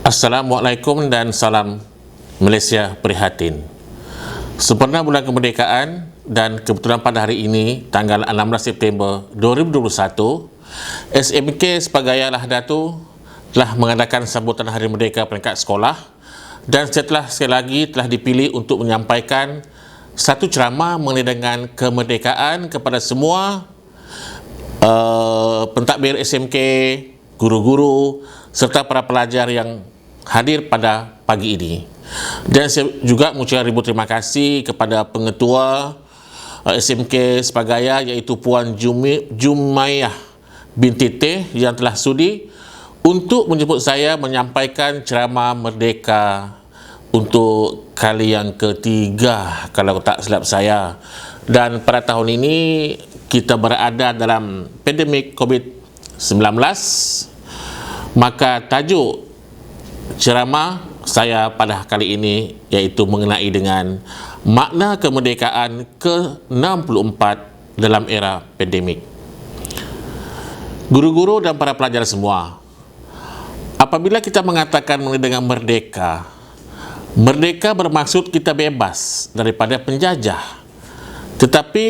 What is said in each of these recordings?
Assalamualaikum dan salam Malaysia prihatin. Sempena bulan kemerdekaan dan kebetulan pada hari ini tanggal 16 September 2021, SMK Sepagaya Lahadatu telah mengadakan sambutan Hari Merdeka peringkat sekolah dan sekali lagi telah dipilih untuk menyampaikan satu ceramah mengenai dengan kemerdekaan kepada semua pentadbir SMK, guru-guru serta para pelajar yang hadir pada pagi ini. Dan saya juga mengucapkan ribu terima kasih kepada pengetua SMK Sepagaya iaitu Puan Jumaiyah binti Teh yang telah sudi untuk menjemput saya menyampaikan ceramah merdeka untuk kali yang ketiga kalau tak silap saya. Dan pada tahun ini kita berada dalam pandemik COVID-19, maka tajuk ceramah saya pada kali ini iaitu mengenai dengan makna kemerdekaan ke-64 dalam era pandemik. Guru-guru dan para pelajar semua, apabila kita mengatakan mengenai dengan merdeka, merdeka bermaksud kita bebas daripada penjajah. Tetapi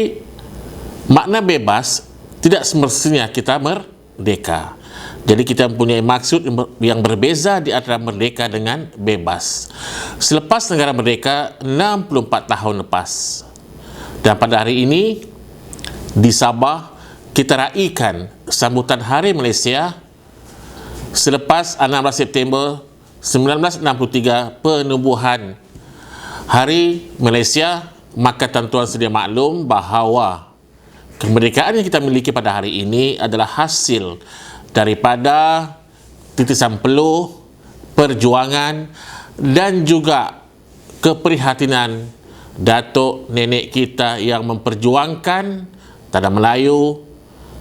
makna bebas tidak semestinya kita merdeka. Jadi kita mempunyai maksud yang berbeza di antara merdeka dengan bebas. Selepas negara merdeka 64 tahun lepas. Dan pada hari ini di Sabah kita raikan sambutan Hari Malaysia selepas 16 September 1963 penubuhan Hari Malaysia. Maka tuan-tuan sedia maklum bahawa kemerdekaan yang kita miliki pada hari ini adalah hasil daripada titisan peluh, perjuangan dan juga keprihatinan datuk nenek kita yang memperjuangkan tanah Melayu,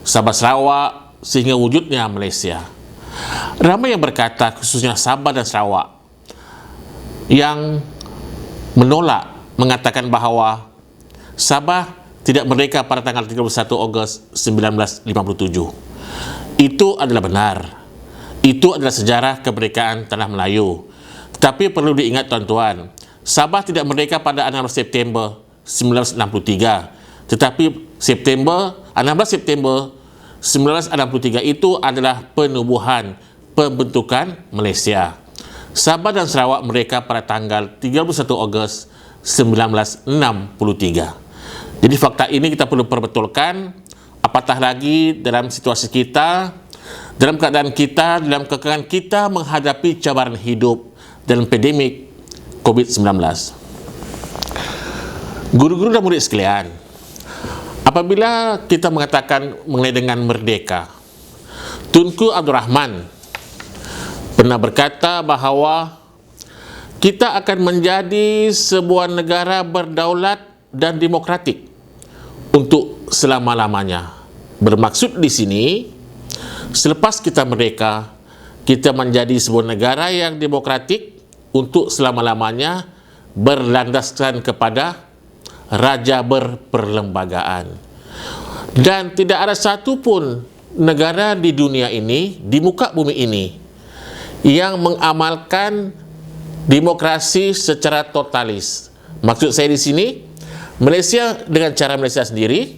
Sabah Sarawak sehingga wujudnya Malaysia. Ramai yang berkata, khususnya Sabah dan Sarawak, yang menolak, mengatakan bahawa Sabah tidak merdeka pada tanggal 31 Ogos 1957. Itu adalah benar. Itu adalah sejarah kemerdekaan Tanah Melayu. Tetapi perlu diingat tuan-tuan, Sabah tidak merdeka pada 16 September 1963. Tetapi 16 September 1963 itu adalah penubuhan pembentukan Malaysia. Sabah dan Sarawak merdeka pada tanggal 31 Ogos 1963. Jadi fakta ini kita perlu perbetulkan. Apatah lagi dalam situasi kita, dalam keadaan kita, dalam kekangan kita menghadapi cabaran hidup dalam pandemik COVID-19. Guru-guru dan murid sekalian, apabila kita mengatakan mengenai dengan merdeka, Tunku Abdul Rahman pernah berkata bahawa kita akan menjadi sebuah negara berdaulat dan demokratik untuk selama-lamanya. Bermaksud di sini, selepas kita merdeka, kita menjadi sebuah negara yang demokratik untuk selama-lamanya berlandaskan kepada raja berperlembagaan. Dan tidak ada satu pun negara di dunia ini, di muka bumi ini, yang mengamalkan demokrasi secara totalis. Maksud saya di sini, Malaysia dengan cara Malaysia sendiri,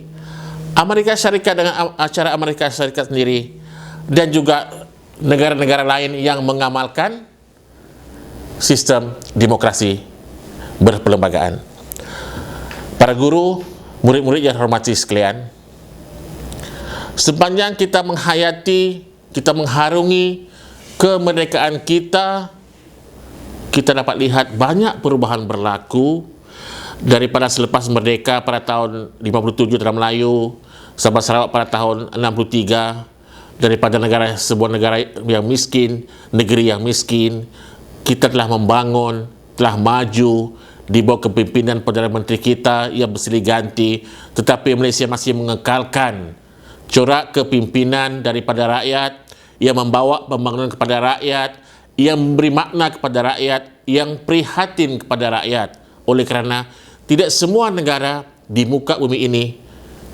Amerika Syarikat dengan cara Amerika Syarikat sendiri, dan juga negara-negara lain yang mengamalkan sistem demokrasi berperlembagaan. Para guru, murid-murid yang hormati sekalian, sepanjang kita menghayati, kita mengharungi kemerdekaan kita, kita dapat lihat banyak perubahan berlaku daripada selepas merdeka pada tahun 57 Tanah Melayu, Sabah Sarawak pada tahun 63, daripada sebuah negara yang miskin, negeri yang miskin, kita telah membangun, telah maju di bawah kepimpinan Perdana Menteri kita yang bersilih ganti, tetapi Malaysia masih mengekalkan corak kepimpinan daripada rakyat yang membawa pembangunan kepada rakyat, yang memberi makna kepada rakyat, yang prihatin kepada rakyat. Oleh kerana tidak semua negara di muka bumi ini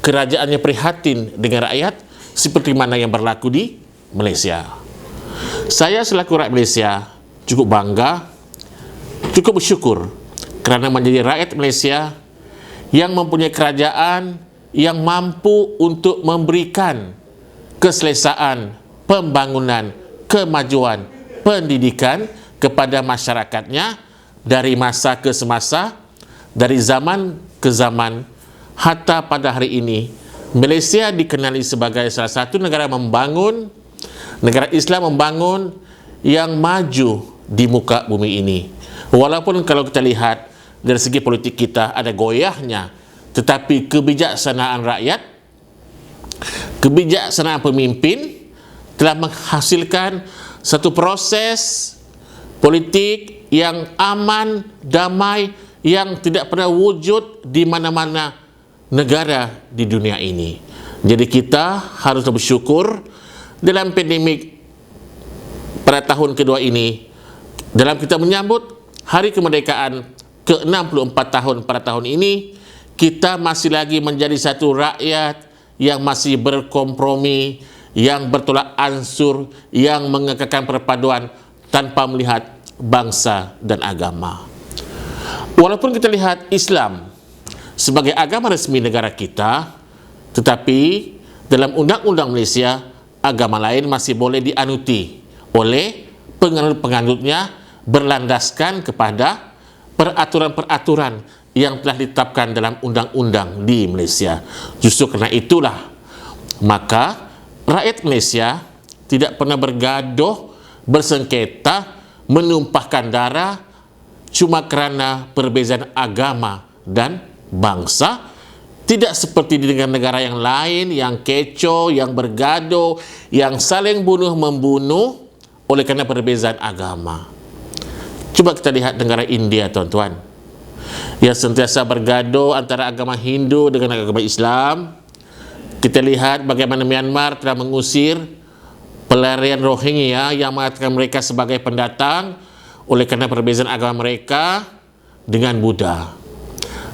kerajaannya prihatin dengan rakyat seperti mana yang berlaku di Malaysia. Saya selaku rakyat Malaysia cukup bangga, cukup bersyukur kerana menjadi rakyat Malaysia yang mempunyai kerajaan yang mampu untuk memberikan keselesaan, pembangunan, kemajuan, pendidikan kepada masyarakatnya dari masa ke semasa, dari zaman ke zaman, hatta pada hari ini Malaysia dikenali sebagai salah satu negara membangun, negara Islam membangun yang maju di muka bumi ini. Walaupun kalau kita lihat dari segi politik kita ada goyahnya, tetapi kebijaksanaan rakyat, kebijaksanaan pemimpin telah menghasilkan satu proses politik yang aman, damai, yang tidak pernah wujud di mana-mana negara di dunia ini. Jadi kita harus bersyukur dalam pandemik pada tahun kedua ini, dalam kita menyambut hari kemerdekaan ke-64 tahun pada tahun ini, kita masih lagi menjadi satu rakyat yang masih berkompromi, yang bertolak ansur, yang mengekalkan perpaduan tanpa melihat bangsa dan agama. Walaupun kita lihat Islam sebagai agama resmi negara kita, tetapi dalam Undang-Undang Malaysia, agama lain masih boleh dianuti oleh penganut-penganutnya berlandaskan kepada peraturan-peraturan yang telah ditetapkan dalam undang-undang di Malaysia. Justru kerana itulah maka rakyat Malaysia tidak pernah bergaduh, bersengketa, menumpahkan darah cuma kerana perbezaan agama dan bangsa. Tidak seperti di negara-negara yang lain yang kecoh, yang bergaduh, yang saling bunuh-membunuh oleh kerana perbezaan agama. Coba kita lihat negara India, tuan-tuan, yang sentiasa bergaduh antara agama Hindu dengan agama Islam. Kita lihat bagaimana Myanmar telah mengusir pelarian Rohingya yang mengatakan mereka sebagai pendatang oleh kerana perbezaan agama mereka dengan Buddha.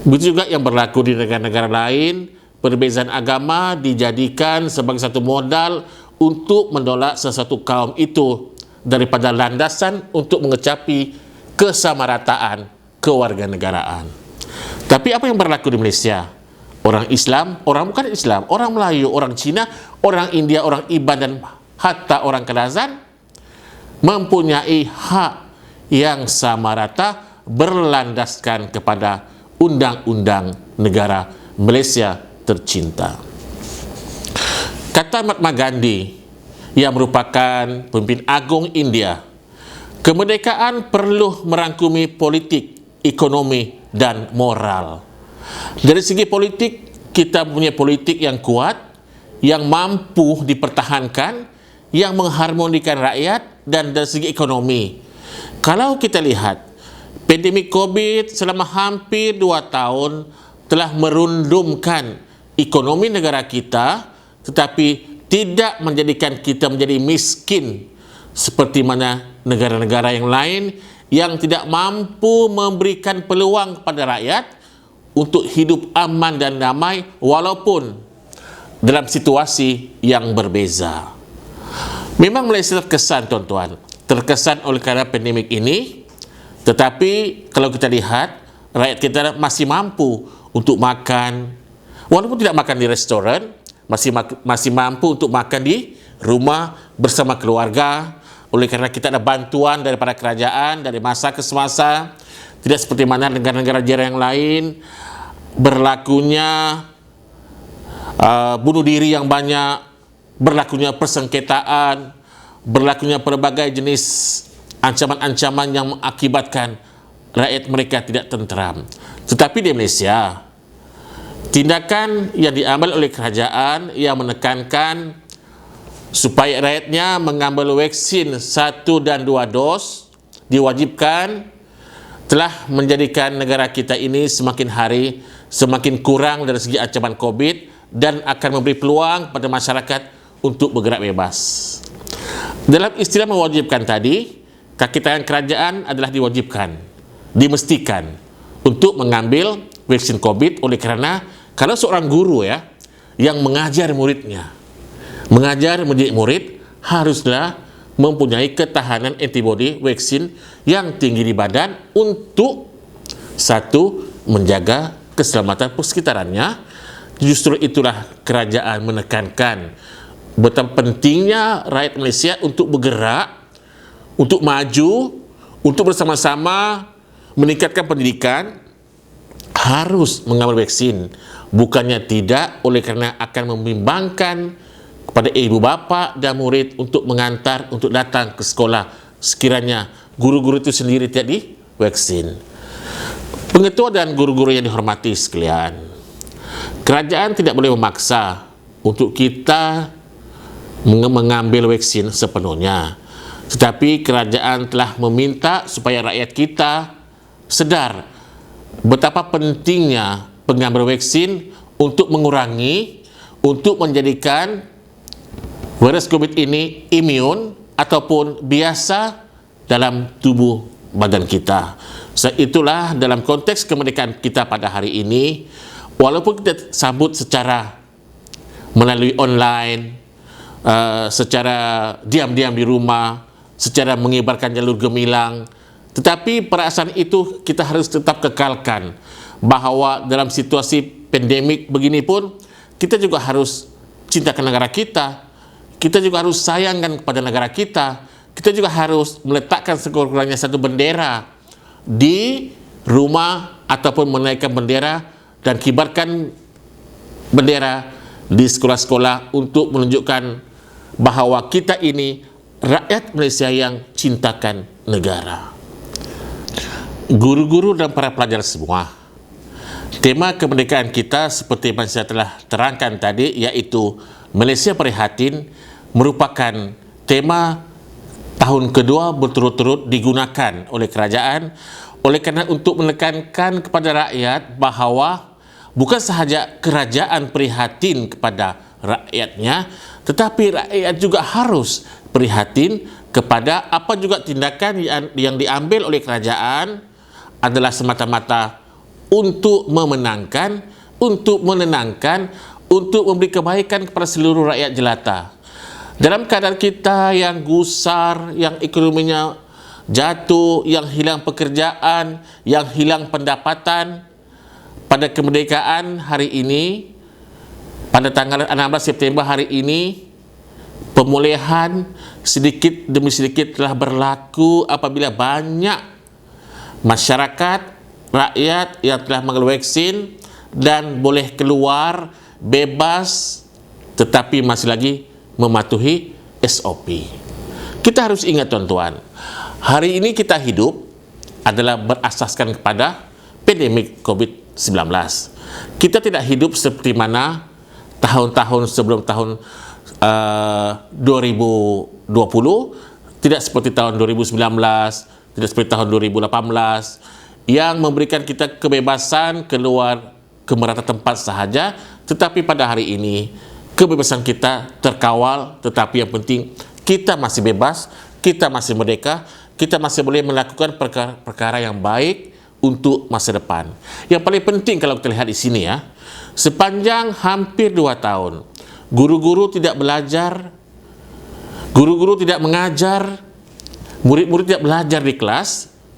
Begitu juga yang berlaku di negara-negara lain, perbezaan agama dijadikan sebagai satu modal untuk menolak sesuatu kaum itu daripada landasan untuk mengecapi kesamarataan kewarganegaraan. Tapi apa yang berlaku di Malaysia? Orang Islam, orang bukan Islam, orang Melayu, orang Cina, orang India, orang Iban dan hatta orang Kelantan mempunyai hak yang sama rata berlandaskan kepada undang-undang negara Malaysia tercinta. Kata Mahatma Gandhi yang merupakan pemimpin agung India, kemerdekaan perlu merangkumi politik, ekonomi dan moral. Dari segi politik, kita punya politik yang kuat, yang mampu dipertahankan, yang mengharmonikan rakyat, dan dari segi ekonomi. Kalau kita lihat, pandemik COVID selama hampir 2 tahun telah merundumkan ekonomi negara kita, tetapi tidak menjadikan kita menjadi miskin seperti mana negara-negara yang lain yang tidak mampu memberikan peluang kepada rakyat untuk hidup aman dan damai walaupun dalam situasi yang berbeza. Memang Malaysia terkesan, tuan-tuan, terkesan oleh kerana pandemik ini, tetapi kalau kita lihat, rakyat kita masih mampu untuk makan, walaupun tidak makan di restoran, masih mampu untuk makan di rumah bersama keluarga, oleh kerana kita ada bantuan daripada kerajaan dari masa ke semasa. Tidak seperti mana negara-negara jiran yang lain berlakunya bunuh diri yang banyak, berlakunya persengketaan, berlakunya pelbagai jenis ancaman-ancaman yang mengakibatkan rakyat mereka tidak tenteram. Tetapi di Malaysia, tindakan yang diambil oleh kerajaan yang menekankan supaya rakyatnya mengambil vaksin 1 dan 2 dos diwajibkan, telah menjadikan negara kita ini semakin hari semakin kurang dari segi ancaman COVID dan akan memberi peluang pada masyarakat untuk bergerak bebas. Dalam istilah mewajibkan tadi, kaki tangan kerajaan adalah diwajibkan, dimestikan untuk mengambil vaksin COVID, oleh kerana kalau seorang guru yang mengajar muridnya, mengajar mendidik murid, haruslah mempunyai ketahanan antibodi vaksin yang tinggi di badan untuk satu, menjaga keselamatan persekitarannya. Justru itulah kerajaan menekankan betapa pentingnya rakyat Malaysia untuk bergerak, untuk maju, untuk bersama-sama meningkatkan pendidikan, harus mengambil vaksin. Bukannya tidak, oleh kerana akan membimbangkan kepada ibu bapa dan murid untuk mengantar, untuk datang ke sekolah sekiranya guru-guru itu sendiri tidak divaksin. Pengetua dan guru-guru yang dihormati sekalian, kerajaan tidak boleh memaksa untuk kita mengambil vaksin sepenuhnya. Tetapi kerajaan telah meminta supaya rakyat kita sedar betapa pentingnya pengambil vaksin untuk mengurangi, untuk menjadikan virus COVID ini imun ataupun biasa dalam tubuh badan kita. Itulah dalam konteks kemerdekaan kita pada hari ini, walaupun kita sambut secara melalui online, secara diam-diam di rumah, secara mengibarkan jalur gemilang, tetapi perasaan itu kita harus tetap kekalkan, bahawa dalam situasi pandemik begini pun kita juga harus cintakan negara kita, kita juga harus sayangkan kepada negara kita, kita juga harus meletakkan sekurang-kurangnya satu bendera di rumah ataupun menaikkan bendera dan kibarkan bendera di sekolah-sekolah untuk menunjukkan bahawa kita ini rakyat Malaysia yang cintakan negara. Guru-guru dan para pelajar semua, tema kemerdekaan kita seperti yang saya telah terangkan tadi, iaitu Malaysia Prihatin, merupakan tema tahun kedua berturut-turut digunakan oleh kerajaan, oleh kerana untuk menekankan kepada rakyat bahawa bukan sahaja kerajaan prihatin kepada rakyatnya, tetapi rakyat juga harus prihatin kepada apa juga tindakan yang diambil oleh kerajaan adalah semata-mata untuk memenangkan, untuk menenangkan, untuk memberi kebaikan kepada seluruh rakyat jelata. Dalam keadaan kita yang gusar, yang ekonominya jatuh, yang hilang pekerjaan, yang hilang pendapatan, pada kemerdekaan hari ini, pada tanggal 16 September hari ini, pemulihan sedikit demi sedikit telah berlaku apabila banyak masyarakat, rakyat yang telah mengambil vaksin dan boleh keluar bebas, tetapi masih lagi mematuhi SOP. Kita harus ingat tuan-tuan, hari ini kita hidup adalah berasaskan kepada pandemik COVID-19. Kita tidak hidup seperti mana tahun-tahun sebelum tahun 2020, tidak seperti tahun 2019, tidak seperti tahun 2018, yang memberikan kita kebebasan keluar ke merata tempat sahaja, tetapi pada hari ini kebebasan kita terkawal, tetapi yang penting kita masih bebas, kita masih merdeka, kita masih boleh melakukan perkara-perkara yang baik untuk masa depan. Yang paling penting kalau kita lihat di sini ya, sepanjang hampir 2 tahun, guru-guru tidak belajar, guru-guru tidak mengajar, murid-murid tidak belajar di kelas,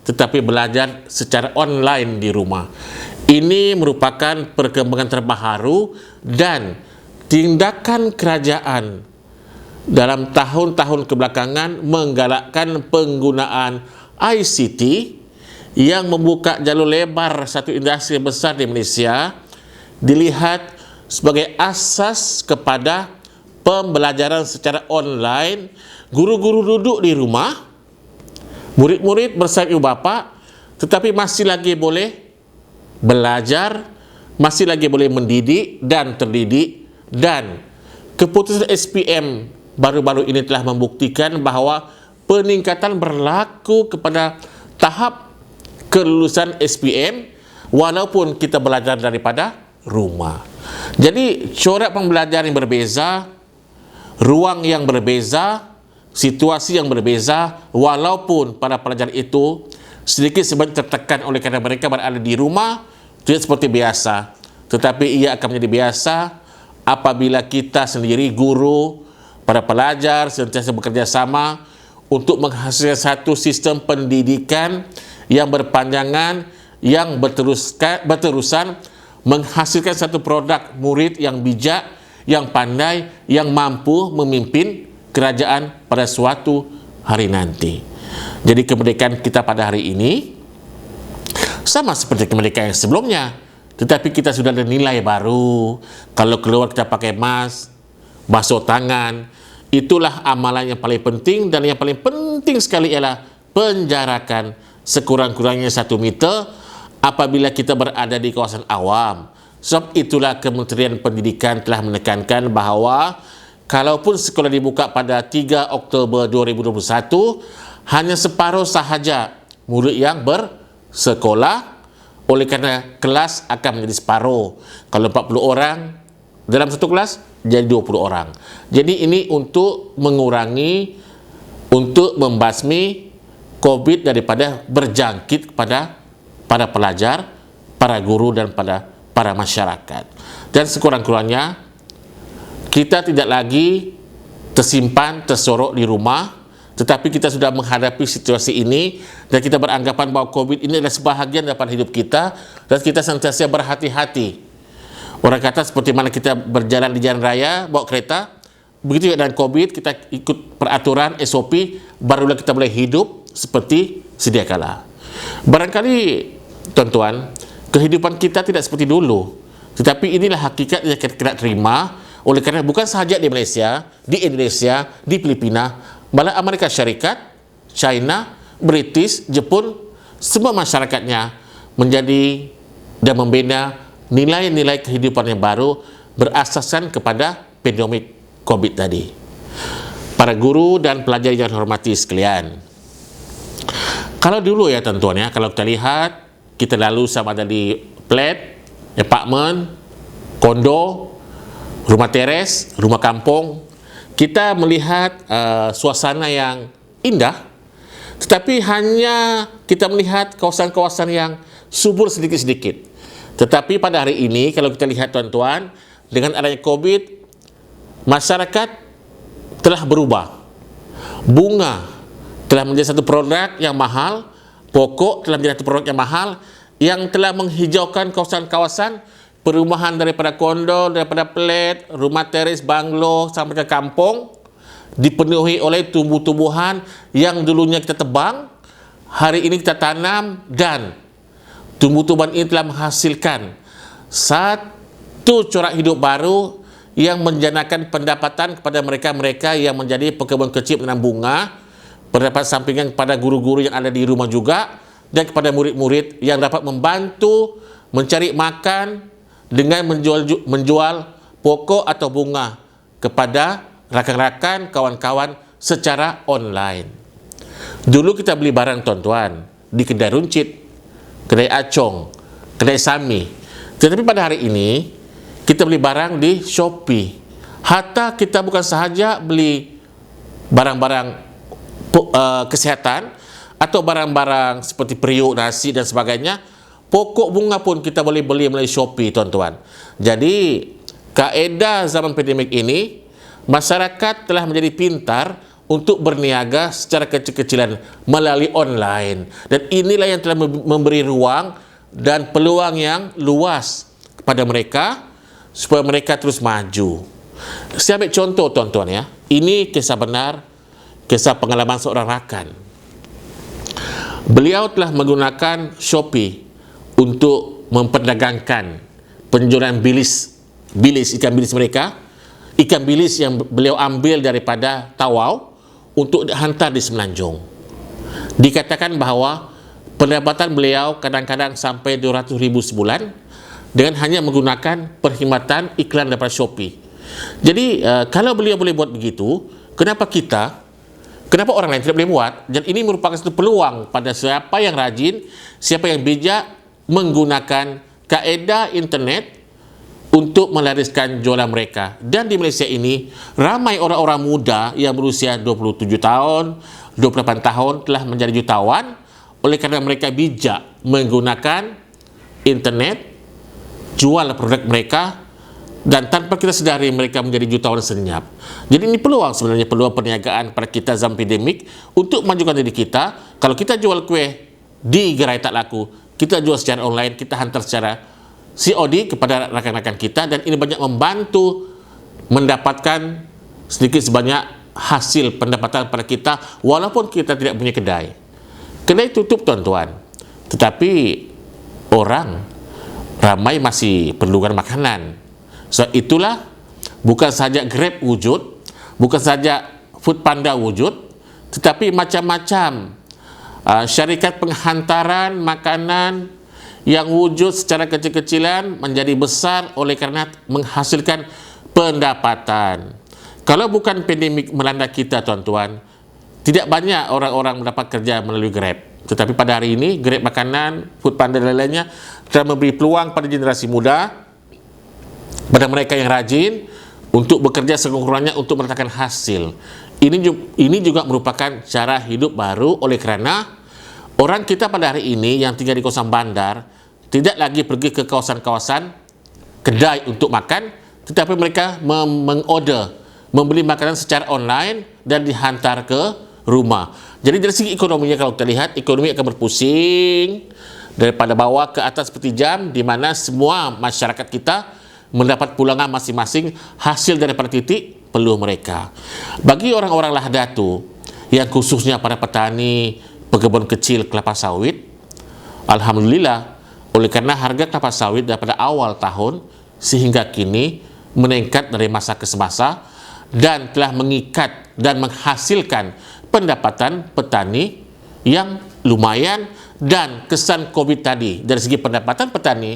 tetapi belajar secara online di rumah. Ini merupakan perkembangan terbaru dan tindakan kerajaan dalam tahun-tahun kebelakangan menggalakkan penggunaan ICT yang membuka jalur lebar satu industri besar di Malaysia, dilihat sebagai asas kepada pembelajaran secara online. Guru-guru duduk di rumah, murid-murid bersama ibu bapa, tetapi masih lagi boleh belajar, masih lagi boleh mendidik dan terdidik. Dan keputusan SPM baru-baru ini telah membuktikan bahawa peningkatan berlaku kepada tahap kelulusan SPM walaupun kita belajar daripada rumah. Jadi corak pembelajaran yang berbeza, ruang yang berbeza, situasi yang berbeza, walaupun para pelajar itu sedikit sebanyak tertekan oleh kerana mereka berada di rumah, tidak seperti biasa, tetapi ia akan menjadi biasa apabila kita sendiri, guru, para pelajar sentiasa bekerja sama untuk menghasilkan satu sistem pendidikan yang berpanjangan, yang berterusan, menghasilkan satu produk murid yang bijak, yang pandai, yang mampu memimpin kerajaan pada suatu hari nanti. Jadi kemerdekaan kita pada hari ini sama seperti kemerdekaan yang sebelumnya, tetapi kita sudah ada nilai baru. Kalau keluar kita pakai mask, basuh tangan. Itulah amalan yang paling penting, dan yang paling penting sekali ialah penjarakan sekurang-kurangnya 1 meter apabila kita berada di kawasan awam. Sebab itulah Kementerian Pendidikan telah menekankan bahawa kalaupun sekolah dibuka pada 3 Oktober 2021, hanya separuh sahaja murid yang bersekolah, oleh kerana kelas akan menjadi separuh. Kalau 40 orang dalam satu kelas, jadi 20 orang. Jadi ini untuk mengurangi, untuk membasmi COVID daripada berjangkit kepada para pelajar, para guru dan pada para masyarakat. Dan sekurang-kurangnya kita tidak lagi tersimpan, tersorok di rumah, tetapi kita sudah menghadapi situasi ini dan kita beranggapan bahawa COVID ini adalah sebahagian daripada hidup kita, dan kita sentiasa berhati-hati. Orang kata seperti mana kita berjalan di jalan raya, bawa kereta, begitu juga dengan COVID, kita ikut peraturan SOP, barulah kita boleh hidup seperti sedia kala. Barangkali, tuan-tuan, kehidupan kita tidak seperti dulu, tetapi inilah hakikat yang kita terima, oleh kerana bukan sahaja di Malaysia, di Indonesia, di Filipina, malah Amerika Syarikat, China, British, Jepun, semua masyarakatnya menjadi dan membina nilai-nilai kehidupan yang baru berasaskan kepada pandemik COVID tadi. Para guru dan pelajar yang hormati sekalian, kalau dulu ya tuan-tuan ya, kalau kita lihat, kita lalu sama ada di flat, apartment, kondo, rumah teres, rumah kampung, kita melihat suasana yang indah, tetapi hanya kita melihat kawasan-kawasan yang subur sedikit-sedikit. Tetapi pada hari ini, kalau kita lihat tuan-tuan, dengan adanya COVID, masyarakat telah berubah. Bunga telah menjadi satu produk yang mahal, pokok telah menjadi satu produk yang mahal, yang telah menghijaukan kawasan-kawasan perumahan daripada kondo, daripada flat, rumah teres, banglo, sampai ke kampung, dipenuhi oleh tumbuh-tumbuhan yang dulunya kita tebang, hari ini kita tanam, dan tumbuh-tumbuhan ini telah menghasilkan satu corak hidup baru yang menjanakan pendapatan kepada mereka-mereka yang menjadi pekebun kecil menanam bunga, pendapat sampingan kepada guru-guru yang ada di rumah juga, dan kepada murid-murid yang dapat membantu mencari makan dengan menjual pokok atau bunga kepada rakan-rakan, kawan-kawan secara online. Dulu kita beli barang tuan-tuan di kedai runcit, kedai acong, kedai sami. Tetapi pada hari ini, kita beli barang di Shopee. Hatta kita bukan sahaja beli barang-barang kesihatan atau barang-barang seperti periuk, nasi dan sebagainya, pokok bunga pun kita boleh beli melalui Shopee, tuan-tuan. Jadi, kaedah zaman pandemik ini, masyarakat telah menjadi pintar untuk berniaga secara kecil-kecilan melalui online, dan inilah yang telah memberi ruang dan peluang yang luas kepada mereka supaya mereka terus maju. Saya ambil contoh tuan-tuan ya, ini kisah benar, kisah pengalaman seorang rakan. Beliau telah menggunakan Shopee untuk memperdagangkan penjualan ikan bilis mereka, ikan bilis yang beliau ambil daripada Tawau untuk dihantar di Semenanjung. Dikatakan bahawa pendapatan beliau kadang-kadang sampai 200,000 sebulan dengan hanya menggunakan perkhidmatan iklan daripada Shopee. Jadi kalau beliau boleh buat begitu, kenapa orang lain tidak boleh buat? Dan ini merupakan satu peluang pada siapa yang rajin, siapa yang bijak menggunakan kaedah internet untuk melariskan jualan mereka. Dan di Malaysia ini, ramai orang-orang muda yang berusia 27 tahun, 28 tahun telah menjadi jutawan oleh kerana mereka bijak menggunakan internet, jual produk mereka dan tanpa kita sedari mereka menjadi jutawan senyap. Jadi ini peluang, sebenarnya peluang perniagaan pada kita zaman pandemik untuk majukan diri kita. Kalau kita jual kue di gerai tak laku, kita jual secara online, kita hantar secara COD kepada rakan-rakan kita, dan ini banyak membantu mendapatkan sedikit sebanyak hasil pendapatan pada kita walaupun kita tidak punya kedai. Kedai tutup, tuan-tuan, tetapi orang ramai masih perlukan makanan. So itulah, bukan saja Grab wujud, bukan saja Food Panda wujud, tetapi macam-macam syarikat penghantaran makanan yang wujud secara kecil-kecilan menjadi besar oleh kerana menghasilkan pendapatan. Kalau bukan pandemik melanda kita, tuan-tuan, tidak banyak orang-orang mendapat kerja melalui Grab. Tetapi pada hari ini, Grab makanan, Food Panda dan lain-lainnya telah memberi peluang pada generasi muda, pada mereka yang rajin untuk bekerja sekurang-kurangnya untuk mendatangkan hasil. Ini juga merupakan cara hidup baru oleh kerana orang kita pada hari ini yang tinggal di kawasan bandar tidak lagi pergi ke kawasan-kawasan kedai untuk makan, tetapi mereka mengorder, membeli makanan secara online dan dihantar ke rumah. Jadi dari segi ekonominya, kalau kita lihat, ekonomi akan berpusing daripada bawah ke atas seperti jam, di mana semua masyarakat kita mendapat pulangan masing-masing hasil daripada titik peluh mereka. Bagi orang-orang Lahdatu yang khususnya para petani pekebun kecil kelapa sawit, alhamdulillah, oleh kerana harga kelapa sawit daripada awal tahun sehingga kini meningkat dari masa ke semasa dan telah mengikat dan menghasilkan pendapatan petani yang lumayan, dan kesan COVID tadi dari segi pendapatan petani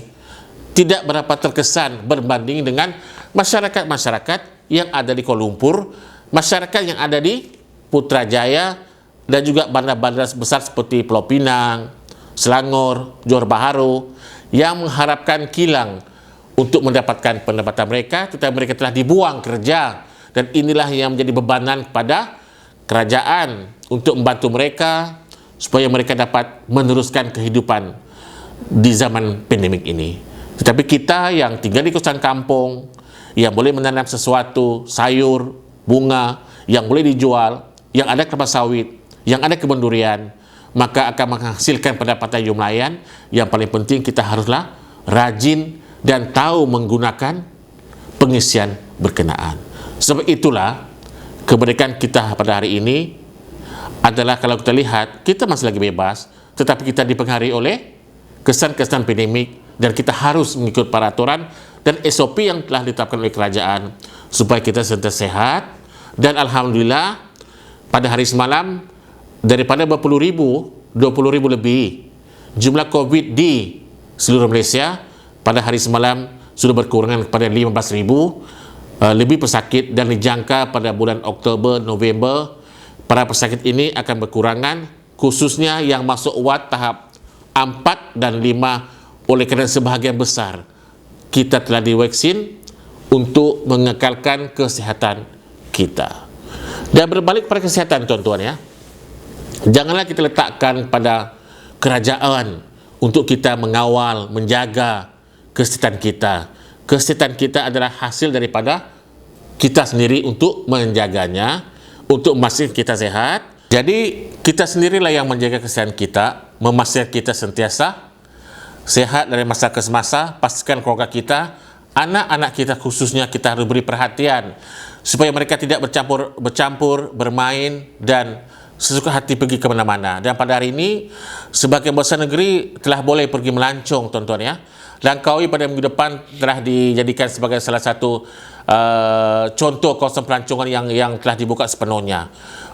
tidak berapa terkesan berbanding dengan masyarakat-masyarakat yang ada di Kuala Lumpur, masyarakat yang ada di Putrajaya, dan juga bandar-bandar besar seperti Pulau Pinang, Selangor, Johor Bahru, yang mengharapkan kilang untuk mendapatkan pendapatan mereka, tetapi mereka telah dibuang kerja, dan inilah yang menjadi bebanan kepada kerajaan untuk membantu mereka supaya mereka dapat meneruskan kehidupan di zaman pandemik ini. Tetapi kita yang tinggal di kawasan kampung, yang boleh menanam sesuatu, sayur, bunga, yang boleh dijual, yang ada kelapa sawit, yang ada kebun durian, maka akan menghasilkan pendapatan yang lumayan. Yang paling penting kita haruslah rajin dan tahu menggunakan pengisian berkenaan. Sebab itulah kemerdekaan kita pada hari ini adalah, kalau kita lihat, kita masih lagi bebas, tetapi kita dipengaruhi oleh kesan-kesan pandemik, dan kita harus mengikut peraturan dan SOP yang telah ditetapkan oleh kerajaan supaya kita sentiasa sehat. Dan alhamdulillah, pada hari semalam daripada berpuluh ribu, 20 ribu lebih jumlah COVID di seluruh Malaysia, pada hari semalam sudah berkurangan kepada 15,000 lebih pesakit, dan dijangka pada bulan Oktober, November para pesakit ini akan berkurangan, khususnya yang masuk wad tahap 4 dan 5, oleh kerana sebahagian besar kita telah divaksin untuk mengekalkan kesihatan kita. Dan berbalik pada kesihatan, tuan-tuan, ya, janganlah kita letakkan pada kerajaan untuk kita mengawal, menjaga kesihatan kita. Kesihatan kita adalah hasil daripada kita sendiri untuk menjaganya, untuk memastikan kita sehat. Jadi kita sendirilah yang menjaga kesehatan kita, memastikan kita sentiasa sehat dari masa ke semasa. Pastikan keluarga kita, anak-anak kita khususnya, kita harus beri perhatian supaya mereka tidak bercampur, bermain dan sesuka hati pergi ke mana-mana. Dan pada hari ini, sebagian besar negeri telah boleh pergi melancong, tuan-tuan, ya. Langkawi pada minggu depan telah dijadikan sebagai salah satu contoh kawasan pelancongan yang telah dibuka sepenuhnya.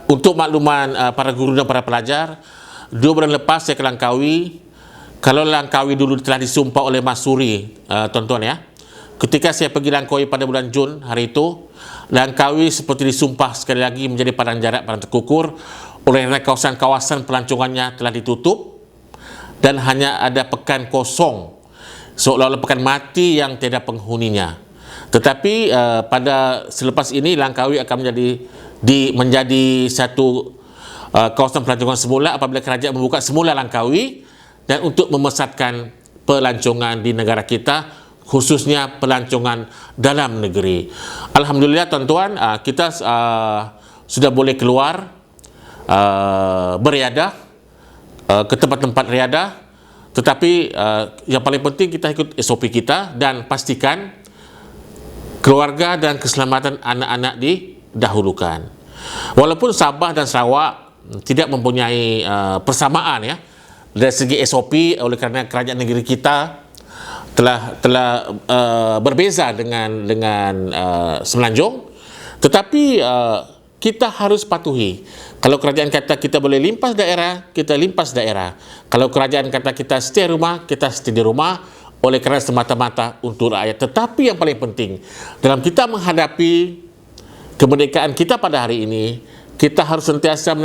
Untuk makluman para guru dan para pelajar, 2 bulan lepas saya ke Langkawi. Kalau Langkawi dulu telah disumpah oleh Mas Suri, tuan-tuan, ya, ketika saya pergi Langkawi pada bulan Jun hari itu, Langkawi seperti disumpah sekali lagi menjadi padang jarak, padang terkukur, oleh kerana kawasan-kawasan pelancongannya telah ditutup dan hanya ada pekan kosong, seolah-olah pekan mati yang tiada penghuninya. Tetapi pada selepas ini Langkawi akan menjadi satu kawasan pelancongan semula apabila kerajaan membuka semula Langkawi, dan untuk membesarkan pelancongan di negara kita, khususnya pelancongan dalam negeri. Alhamdulillah tuan-tuan, kita sudah boleh keluar beriadah ke tempat-tempat riadah, tetapi yang paling penting kita ikut SOP kita dan pastikan keluarga dan keselamatan anak-anak didahulukan. Walaupun Sabah dan Sarawak tidak mempunyai persamaan ya dari segi SOP, oleh kerana kerajaan negeri kita telah berbeza dengan Semenanjung, tetapi kita harus patuhi. Kalau kerajaan kata kita boleh limpas daerah, kita limpas daerah. Kalau kerajaan kata kita stay rumah, kita stay di rumah, oleh kerana semata-mata untuk rakyat. Tetapi yang paling penting dalam kita menghadapi kemerdekaan kita pada hari ini, kita harus sentiasa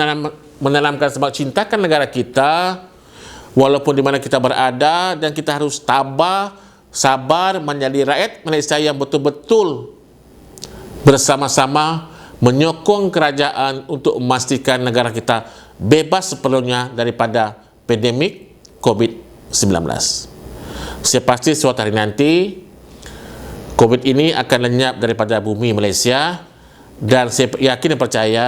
menanamkan semangat cintakan negara kita walaupun di mana kita berada, dan kita harus tabah, sabar menjadi rakyat Malaysia yang betul-betul bersama-sama menyokong kerajaan untuk memastikan negara kita bebas sepenuhnya daripada pandemik COVID-19. Saya pasti suatu hari nanti COVID ini akan lenyap daripada bumi Malaysia, dan saya yakin dan percaya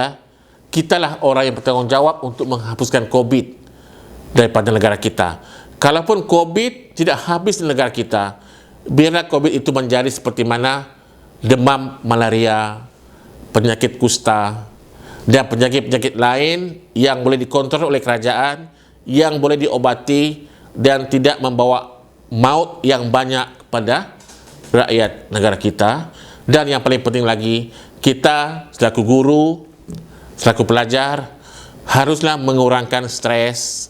kitalah orang yang bertanggung jawab untuk menghapuskan COVID daripada negara kita. Kalaupun COVID tidak habis di negara kita, biarlah COVID itu menjadi seperti mana demam malaria, penyakit kusta, dan penyakit-penyakit lain yang boleh dikontrol oleh kerajaan, yang boleh diobati dan tidak membawa maut yang banyak kepada rakyat negara kita. Dan yang paling penting lagi, kita selaku guru, selaku pelajar, haruslah mengurangkan stres.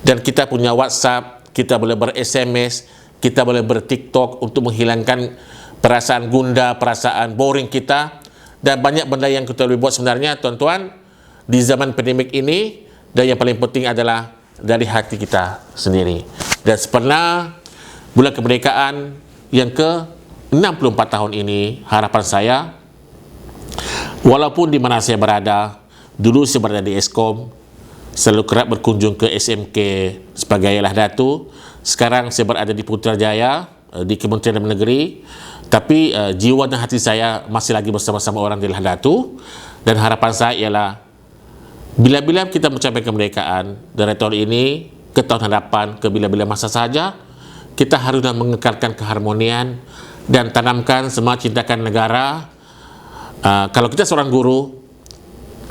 Dan kita punya WhatsApp, kita boleh ber-SMS, kita boleh ber-TikTok untuk menghilangkan perasaan gundah, perasaan boring kita. Dan banyak benda yang kita boleh buat sebenarnya tuan-tuan di zaman pandemik ini. Dan yang paling penting adalah dari hati kita sendiri. Dan sempena bulan kemerdekaan yang ke-64 tahun ini, harapan saya, walaupun di mana saya berada, dulu saya berada di Eskom, selalu kerap berkunjung ke SMK sebagai Ayah Datu. Sekarang saya berada di Putrajaya, di Kementerian Dalam Negeri, tapi jiwa dan hati saya masih lagi bersama-sama orang di Ayah Datu. Dan harapan saya ialah bila-bila kita mencapai kemerdekaan dari tahun ini ke tahun hadapan, ke bila-bila masa saja, kita harus mengekalkan keharmonian dan tanamkan semangat cintakan negara. Kalau kita seorang guru,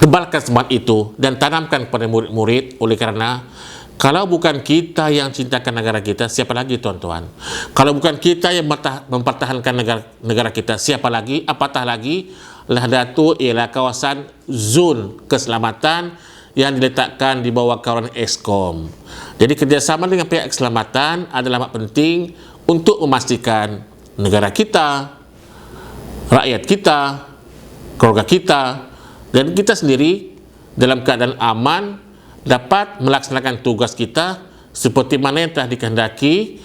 tebalkan semangat itu dan tanamkan kepada murid-murid, oleh kerana kalau bukan kita yang cintakan negara kita, siapa lagi tuan-tuan? Kalau bukan kita yang mempertahankan negara kita, siapa lagi? Apatah lagi Ayah Datu ialah kawasan zon keselamatan yang diletakkan di bawah kawalan Eskom. Jadi kerjasama dengan pihak keselamatan adalah amat penting untuk memastikan negara kita, rakyat kita, keluarga kita, dan kita sendiri dalam keadaan aman dapat melaksanakan tugas kita seperti mana yang telah dikehendaki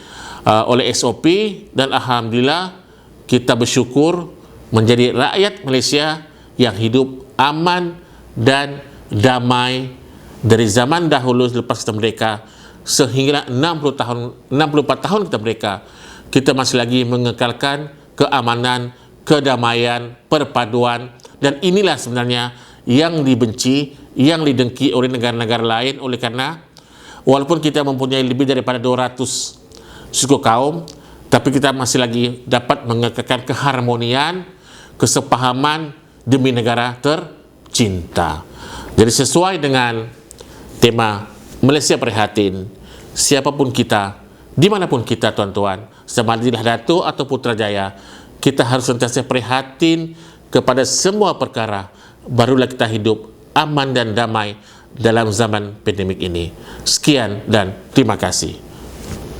oleh SOP. Dan alhamdulillah kita bersyukur menjadi rakyat Malaysia yang hidup aman dan damai dari zaman dahulu selepas kita merdeka sehingga 64 tahun kita merdeka. Kita masih lagi mengekalkan keamanan, kedamaian, perpaduan. Dan inilah sebenarnya yang dibenci, yang didengki oleh negara-negara lain, oleh karena walaupun kita mempunyai lebih daripada 200 suku kaum, tapi kita masih lagi dapat mengekalkan keharmonian, kesepahaman demi negara tercinta. Jadi sesuai dengan tema Malaysia Prihatin, siapapun kita, dimanapun kita tuan-tuan, sama di Ayah Datu atau Putrajaya, kita harus sentiasa prihatin kepada semua perkara, barulah kita hidup aman dan damai dalam zaman pandemik ini. Sekian dan terima kasih.